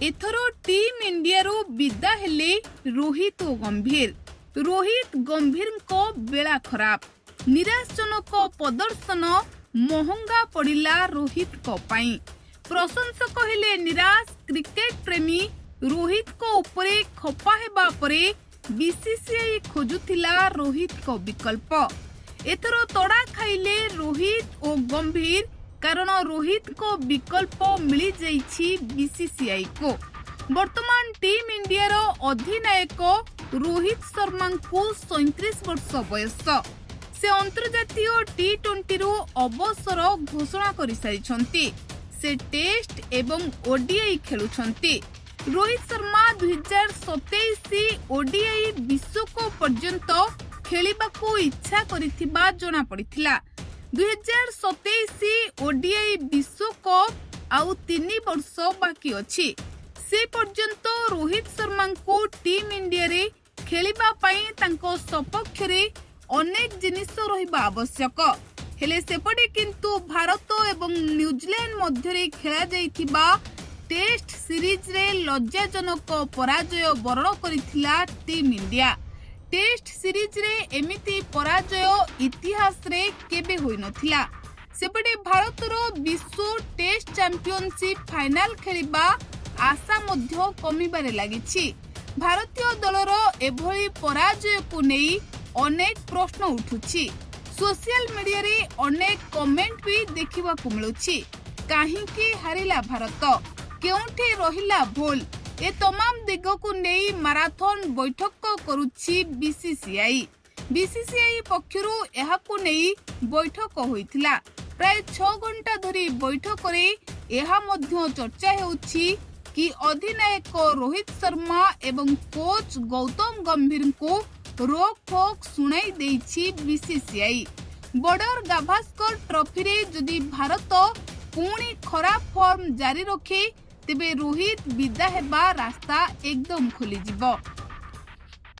एथर team India रो विदा हेले रोहित और गंभीर। रोहित गंभीर को बेला खराब, निराशजनक प्रदर्शन महंगा पड़िला रोहित को पाई। प्रशंसक हेले निराश। क्रिकेट प्रेमी रोहित को उपरे खपा हेबा परे बीसीसीआई खोजुथिला रोहित को विकल्प। एथर तड़ा खाइले रोहित और गंभीर, कारण रोहित को विकल्प मिली जाइछि बीसीसीआई को। वर्तमान टीम इंडिया रो अधिनायक रोहित शर्मा को 37 वर्ष बयस। से अंतर्जातीय टी20 रो अवसर घोषणा कर सारी। से टेस्ट एवं ओडीआई खेलुछंती। रोहित शर्मा 2027 ओडीआई विश्वकप पर्यंत खेलिबाकू इच्छा करिथिबा जणा पड़िथिला। 2027 ओडीआई विश्वकप आउ 3 वर्ष बाकी अछि। से पर्यंत रोहित शर्मा को टीम इंडिया रे खेलिबा पई तांको सपक्ष रे अनेक जिनिस रहिबा आवश्यक। हेले सेपटे किंतु भारत एवं न्यूजीलैंड मध्य रे खेला जाइथिबा टेस्ट सीरीज रे लज्जाजनक पराजय वरण करिथिला टीम इंडिया। टेस्ट सीरीज रे एमिति पराजय इतिहास रे केबे होई नथिला। सेपटे भारतर विश्व टेस्ट चैंपियनशिप फाइनल खेलिबा आशा मध्य कमिबारे लागिछि। भारतीय दलर एभली पराजय को नेई अनेक प्रश्न उठुछि। सोशल मीडिया रे अनेक कमेंट भी देखिबा को मिलुछि। काहेकि हारिला भारत, केउठी रहिला भूल, ए तमाम दिग को नेई मैराथन बैठक करुछि बीसीसीआई। बीसीसीआई पक्षरु एहाकु नेई बैठक होइथिला। प्राय 6 घंटा धरी बैठक रे एहा मध्य चर्चा हेउछि कि अधिनायक रोहित शर्मा एवं कोच गौतम गंभीर को रोक ठोक सुनाई देइछि बीसीसीआई। बॉर्डर गाभास्कर ट्रॉफी रे जदि भारत पुणी खराब फॉर्म जारी रखे तेबे रोहित विदा हेबा रास्ता एकदम खोली जिवो।